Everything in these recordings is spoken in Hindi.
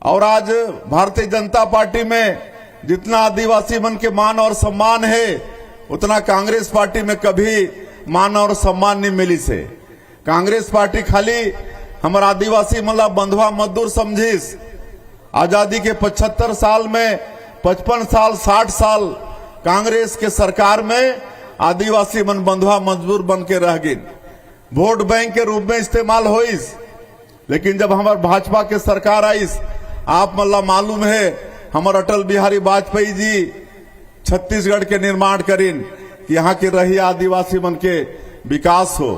और आज भारतीय जनता पार्टी में जितना आदिवासी मन के मान और सम्मान है उतना कांग्रेस पार्टी में कभी मान और सम्मान नहीं मिली से। कांग्रेस पार्टी खाली हमारा आदिवासी मतलब बंधुआ मजदूर समझिस। आजादी के 75 साल में 55 साल 60 साल कांग्रेस के सरकार में आदिवासी मन बंधुआ मजदूर बन के रह गए, वोट बैंक के रूप में इस्तेमाल होइस। लेकिन जब हमारे भाजपा के सरकार आईस, आप मतलब मालूम है हमारे अटल बिहारी वाजपेयी जी छत्तीसगढ़ के निर्माण करीन कि यहाँ के रही आदिवासी मन के विकास हो।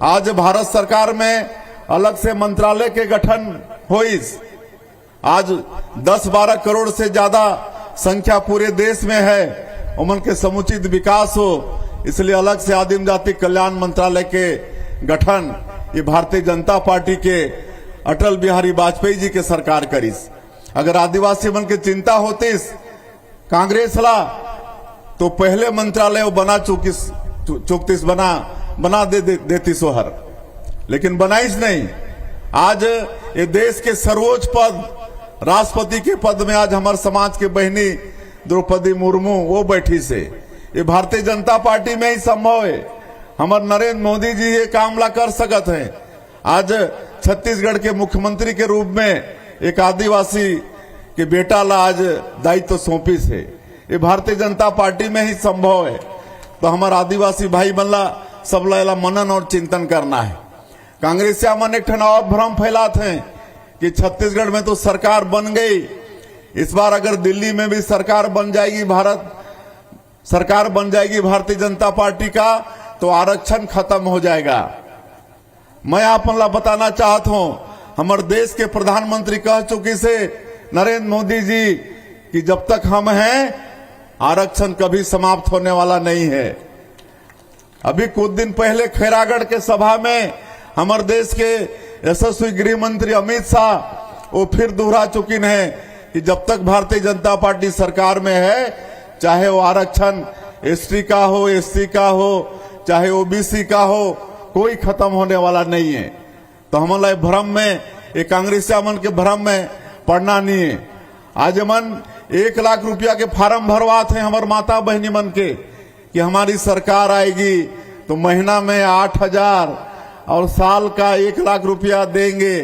आज भारत सरकार में अलग से मंत्रालय के गठन होइस। आज 10-12 करोड़ से ज्यादा संख्या पूरे देश में है, उमन के समुचित विकास हो, इसलिए अलग से आदिम जाति कल्याण मंत्रालय के गठन ये भारतीय जनता पार्टी के अटल बिहारी वाजपेयी जी के सरकार करीस। अगर आदिवासी मन के चिंता होतीस कांग्रेस ला तो पहले मंत्रालय बना चुकतीस बना देती सोहर, लेकिन बनाईस नहीं। आज ये देश के सर्वोच्च पद राष्ट्रपति के पद में आज हमारे समाज के बहनी द्रौपदी मुर्मू वो बैठी से, ये भारतीय जनता पार्टी में ही संभव है। हमारे नरेंद्र मोदी जी ये काम ला कर सकत हैं। आज छत्तीसगढ़ के मुख्यमंत्री के रूप में एक आदिवासी के बेटा ला आज दायित्व सौंपी से, ये भारतीय जनता पार्टी में ही संभव है। तो हमारे आदिवासी भाई बल्ला सब ला मनन और चिंतन करना है। कांग्रेसिया मन एक ठना और भ्रम फैलाते हैं कि छत्तीसगढ़ में तो सरकार बन गई, इस बार अगर दिल्ली में भी सरकार बन जाएगी भारतीय जनता पार्टी का तो आरक्षण खत्म हो जाएगा। मैं आप ला बताना चाहता हूं, हमारे देश के प्रधानमंत्री कह चुकी से नरेंद्र मोदी जी कि जब तक हम हैं आरक्षण कभी समाप्त होने वाला नहीं है। अभी कुछ दिन पहले खैरागढ़ के सभा में हमारे देश के यशस्वी गृह मंत्री अमित शाह वो फिर दोहरा चुकी है कि जब तक भारतीय जनता पार्टी सरकार में है, चाहे वो आरक्षण एसटी का हो, एससी का हो, चाहे ओबीसी का हो, कोई खत्म होने वाला नहीं है। तो हमारा भ्रम में एक कांग्रेसिया मन के भ्रम में पड़ना नहीं है। आज मन 1 लाख रुपया के फार्म भरवाते हैं हमारे माता बहनी मन के कि हमारी सरकार आएगी तो महीना में 8,000 और साल का 1 लाख रुपया देंगे।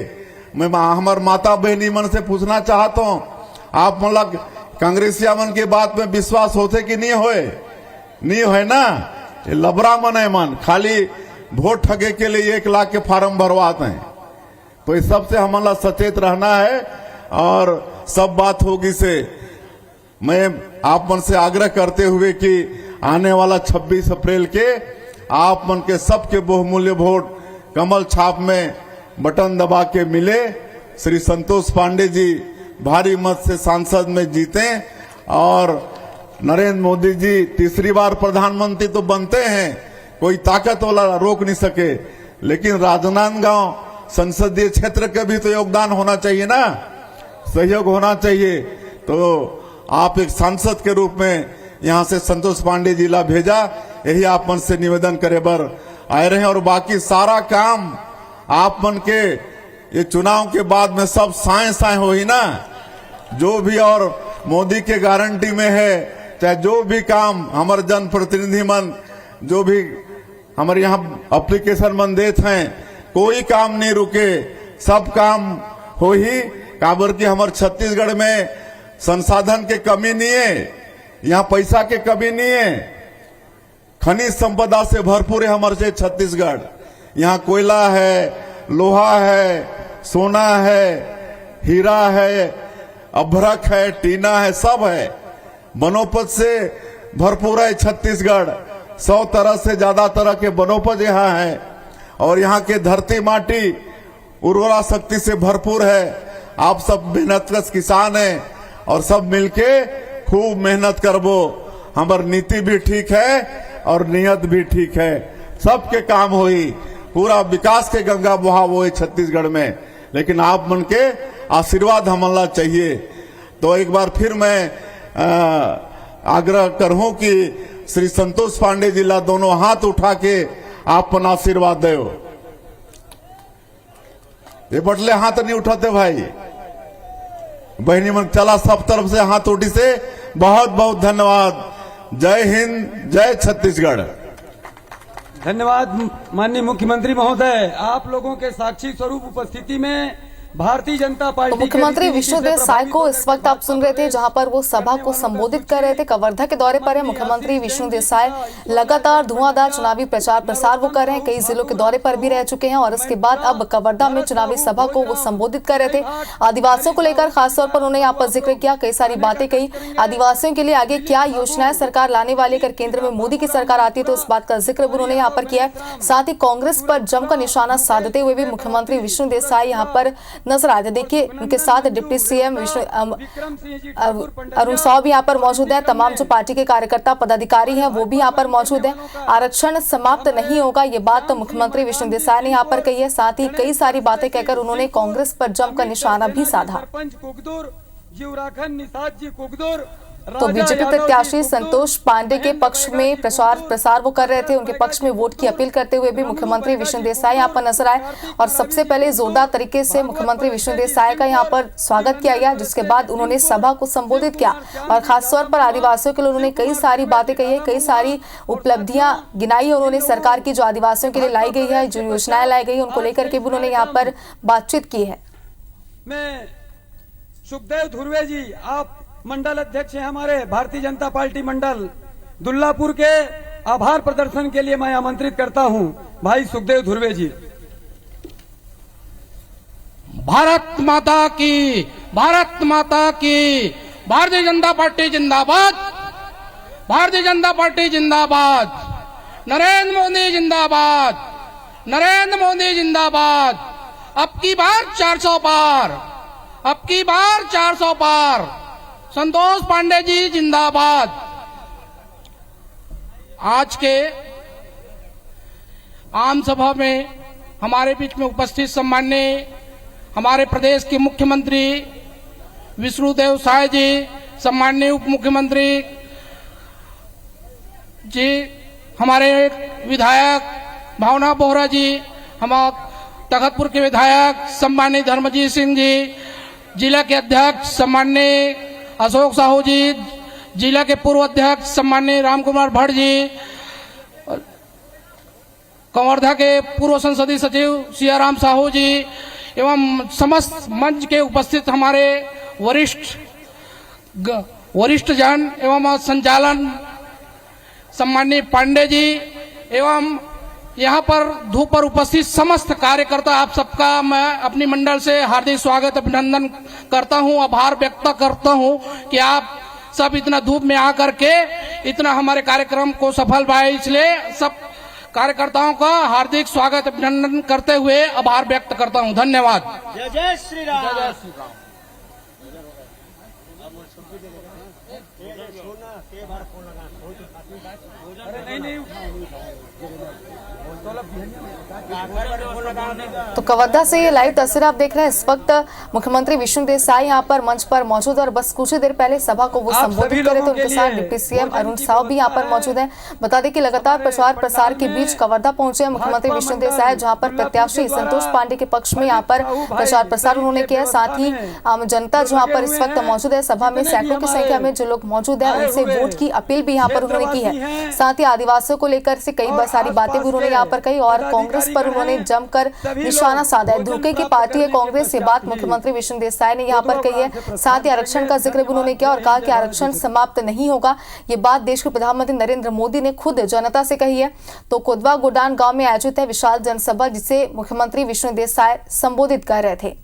मैं हमारे माता बहनी मन से पूछना चाहता हूँ, आप मतलब कांग्रेसिया मन के बात में विश्वास होते कि नहीं होए? नहीं है ना, ये लबरा मन है मन, खाली वोट ठगे के लिए 1 लाख के फार्म भरवाते हैं। तो इस सबसे हमारा सचेत रहना है और सब बात होगी से मैं आप मन से आग्रह करते हुए कि आने वाला 26 अप्रैल के आप मन के सबके बहुमूल्य वोट कमल छाप में बटन दबा के मिले। श्री संतोष पांडे जी भारी मत से सांसद में जीते और नरेंद्र मोदी जी तीसरी बार प्रधानमंत्री तो बनते हैं, कोई ताकत वाला रोक नहीं सके, लेकिन राजनांदगांव संसदीय क्षेत्र का भी तो योगदान होना चाहिए ना, सहयोग होना चाहिए। तो आप एक सांसद के रूप में यहाँ से संतोष पांडे जी ला भेजा, यही आप मन से निवेदन करे बर आए रहे। और बाकी सारा काम आप मन के ये चुनाव के बाद में सब साए हो ही ना, जो भी और मोदी के गारंटी में है, चाहे जो भी काम हमारे जनप्रतिनिधि मन जो भी हमारे यहाँ एप्लीकेशन मन देते हैं, कोई काम नहीं रुके, सब काम हो ही। काबर की हमारे छत्तीसगढ़ में संसाधन के कमी नहीं है, यहाँ पैसा के कमी नहीं है, खनिज संपदा से भरपूर है हमारे से छत्तीसगढ़। यहाँ कोयला है, लोहा है, सोना है, हीरा है, अभ्रक है, टीना है, सब है। वनोपज से भरपूर है छत्तीसगढ़, 100 तरह से ज्यादा तरह के वनोपज यहाँ है। और यहाँ के धरती माटी उर्वरा शक्ति से भरपूर है। आप सब मेहनतकश किसान हैं और सब मिलके खूब मेहनत करबो। हमार नीति भी ठीक है और नियत भी ठीक है, सबके काम होई, पूरा विकास के गंगा बहाव हो छत्तीसगढ़ में। लेकिन आप मन के आशीर्वाद हमला चाहिए। तो एक बार फिर मैं आग्रह करूं कि श्री संतोष पांडे जी ला दोनों हाथ उठा के आप मन आशीर्वाद दो। ये बटले हाथ नहीं उठाते भाई, बहनी मन चला सब तरफ से हाथ उठी से बहुत बहुत धन्यवाद। जय हिंद, जय छत्तीसगढ़। धन्यवाद माननीय मुख्यमंत्री महोदय। आप लोगों के साक्षी स्वरूप उपस्थिति में भारतीय जनता पार्टी मुख्यमंत्री विष्णुदेव साय को इस वक्त आप सुन रहे थे, जहां पर वो सभा को संबोधित कर रहे थे। कवर्धा के दौरे पर है मुख्यमंत्री विष्णुदेव साय। लगातार धुआंधार चुनावी प्रचार प्रसार वो कर रहे हैं, कई जिलों के दौरे पर भी रह चुके हैं और इसके बाद अब कवर्धा में चुनावी सभा को वो संबोधित कर रहे थे। आदिवासियों को लेकर खासतौर पर उन्होंने यहाँ पर जिक्र किया, कई सारी बातें कही। आदिवासियों के लिए आगे क्या योजनाएं सरकार लाने वाली, अगर केंद्र में मोदी की सरकार आती है तो इस बात का जिक्र भी उन्होंने यहाँ पर किया है। साथ ही कांग्रेस पर जमकर निशाना साधते हुए भी मुख्यमंत्री विष्णुदेव साय यहाँ पर नजर आए थे। देखिए उनके साथ डिप्टी सीएम अरुण साव भी यहाँ पर मौजूद है। तमाम जो पार्टी के कार्यकर्ता पदाधिकारी हैं वो भी यहाँ पर मौजूद है। आरक्षण समाप्त नहीं होगा, ये बात तो मुख्यमंत्री विष्णुदेव साय ने यहाँ पर कही है। साथ ही कई सारी बातें कहकर उन्होंने कांग्रेस पर जमकर निशाना भी साधा। तो बीजेपी प्रत्याशी संतोष पांडे के पक्ष में प्रचार प्रसार वो कर रहे थे, उनके पक्ष में वोट की अपील करते हुए भी मुख्यमंत्री विष्णुदेव साय यहाँ पर नजर आए और सबसे पहले जोरदार तरीके से मुख्यमंत्री विष्णुदेव साय का यहाँ पर स्वागत किया गया, जिसके बाद उन्होंने सभा को संबोधित किया और खासतौर पर आदिवासियों के लिए उन्होंने कई सारी बातें कही है, कई सारी उपलब्धियां गिनाई है उन्होंने। सरकार की जो आदिवासियों के लिए लाई गई है, जो योजनाएं लाई गई है, उनको लेकर के भी उन्होंने यहाँ पर बातचीत की है। मैं सुखदेव धुर्वे जी, आप मंडल अध्यक्ष हैं हमारे भारतीय जनता पार्टी मंडल दुल्लापुर के, आभार प्रदर्शन के लिए मैं आमंत्रित करता हूं भाई सुखदेव धुर्वे जी। भारत माता की, भारत माता की, भारतीय जनता पार्टी जिंदाबाद, भारतीय जनता पार्टी जिंदाबाद, नरेंद्र मोदी जिंदाबाद, नरेंद्र मोदी जिंदाबाद। अब की बार 400 पार, अब की बार 400 पार। संतोष पांडे जी जिंदाबाद। आज के आम सभा में हमारे बीच में उपस्थित सम्माननीय हमारे प्रदेश के मुख्यमंत्री विष्णुदेव साय जी, सम्माननीय उप मुख्यमंत्री जी, हमारे विधायक भावना बोहरा जी, हमारे तखतपुर के विधायक सम्माननीय धर्मजीत सिंह जी, जिला के अध्यक्ष सम्माननीय अशोक साहू जी, जिला के पूर्व अध्यक्ष सम्माननीय राम कुमार भट्ट जी, कवर्धा के पूर्व संसदीय सचिव सियाराम साहू जी एवं समस्त मंच के उपस्थित हमारे वरिष्ठ जन एवं संचालन सम्माननीय पांडे जी एवं यहाँ पर धूप पर उपस्थित समस्त कार्यकर्ता, आप सबका मैं अपनी मंडल से हार्दिक स्वागत अभिनंदन करता हूँ, आभार व्यक्त करता हूँ कि आप सब इतना धूप में आकर के इतना हमारे कार्यक्रम को सफल बनाए। इसलिए सब कार्यकर्ताओं का हार्दिक स्वागत अभिनंदन करते हुए आभार व्यक्त करता हूँ। धन्यवाद। जय जय श्री राम। जय श्री राम। तो कवर्धा से ये लाइव तस्वीर आप देख रहे हैं। इस वक्त मुख्यमंत्री विष्णुदेव साय यहाँ पर मंच पर मौजूद है और बस कुछ ही देर पहले सभा को वो संबोधित करे तो उनके साथ डिप्टी सीएम अरुण साव भी यहाँ पर मौजूद हैं। बता दें कि लगातार प्रचार प्रसार के बीच कवर्धा पहुंचे हैं मुख्यमंत्री विष्णुदेव साय, जहाँ पर प्रत्याशी संतोष पांडे के पक्ष में यहाँ पर प्रचार प्रसार उन्होंने किया। साथ ही आम जनता जो यहाँ पर इस वक्त मौजूद है, सभा में सैकड़ों की संख्या में जो लोग मौजूद है उनसे वोट की अपील भी यहाँ पर उन्होंने की है। साथ ही आदिवासियों को लेकर से कई सारी बातें भी उन्होंने यहाँ पर कही और कांग्रेस पर उन्होंने जमकर निशाना साधा है। धोखे की पार्टी है कांग्रेस, ये बात मुख्यमंत्री विष्णुदेव साय ने यहाँ पर कही है। साथ ही आरक्षण का जिक्र भी उन्होंने किया और कहा कि आरक्षण समाप्त नहीं होगा। ये बात देश के प्रधानमंत्री नरेंद्र मोदी ने खुद जनता से कही है। तो कोदवा गोडान गांव में आयोजित है विशाल जनसभा, जिसे मुख्यमंत्री विष्णुदेव साय संबोधित कर रहे थे।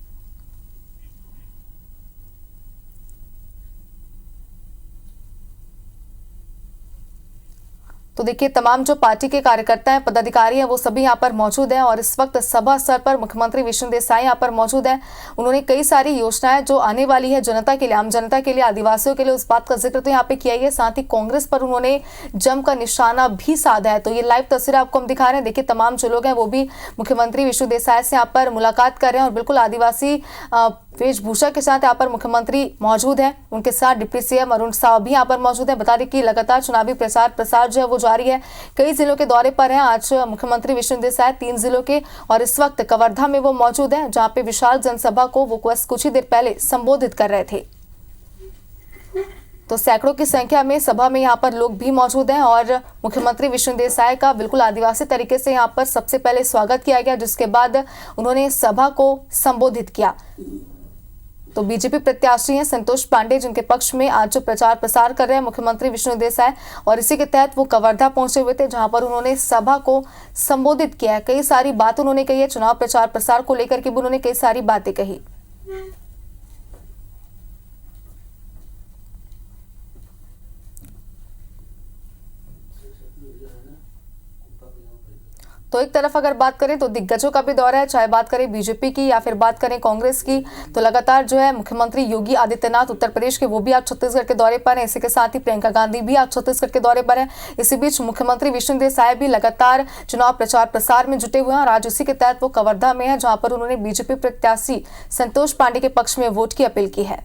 तो देखिए तमाम जो पार्टी के कार्यकर्ता हैं, पदाधिकारी हैं, वो सभी यहाँ पर मौजूद हैं और इस वक्त सभा स्तर पर मुख्यमंत्री विष्णुदेव साय यहाँ पर मौजूद हैं। उन्होंने कई सारी योजनाएं जो आने वाली है जनता के लिए, आम जनता के लिए, आदिवासियों के लिए, उस बात का जिक्र तो यहाँ पे किया ही है। साथ ही कांग्रेस पर उन्होंने जमकर निशाना भी साधा है। तो ये लाइव तस्वीर आपको हम दिखा रहे हैं। देखिए तमाम जो लोग हैं वो भी मुख्यमंत्री विष्णुदेव साय से यहाँ पर मुलाकात कर रहे हैं और बिल्कुल आदिवासी वेशभूषा के साथ यहाँ पर मुख्यमंत्री मौजूद हैं। उनके साथ डिप्टी सीएम अरुण साव भी यहाँ पर मौजूद हैं। बता दें कि लगातार चुनावी प्रसार जो है वो जारी है। कई जिलों के दौरे पर हैं आज मुख्यमंत्री विष्णुदेव साय, 3 जिलों के, और इस वक्त कवर्धा में वो मौजूद हैं, जहाँ पे विशाल जनसभा को वो कुछ ही देर पहले संबोधित कर रहे थे। तो सैकड़ों की संख्या में सभा में यहाँ पर लोग भी मौजूद हैं और मुख्यमंत्री विष्णुदेव साय का बिल्कुल आदिवासी तरीके से यहाँ पर सबसे पहले स्वागत किया गया, जिसके बाद उन्होंने सभा को संबोधित किया। तो बीजेपी प्रत्याशी हैं संतोष पांडे, जिनके पक्ष में आज जो प्रचार प्रसार कर रहे हैं मुख्यमंत्री विष्णुदेव साय, और इसी के तहत वो कवर्धा पहुंचे हुए थे, जहां पर उन्होंने सभा को संबोधित किया है। कई सारी बात उन्होंने कही है, चुनाव प्रचार प्रसार को लेकर के भी उन्होंने कई सारी बातें कही। तो एक तरफ अगर बात करें तो दिग्गजों का भी दौरा है, चाहे बात करें बीजेपी की या फिर बात करें कांग्रेस की, तो लगातार जो है मुख्यमंत्री योगी आदित्यनाथ उत्तर प्रदेश के, वो भी आज छत्तीसगढ़ के दौरे पर हैं। इसी के साथ ही प्रियंका गांधी भी आज छत्तीसगढ़ के दौरे पर हैं। इसी बीच मुख्यमंत्री विष्णुदेव साय भी लगातार चुनाव प्रचार प्रसार में जुटे हुए हैं और आज उसी के तहत वो कवर्धा में है, जहां पर उन्होंने बीजेपी प्रत्याशी संतोष पांडे के पक्ष में वोट की अपील की है।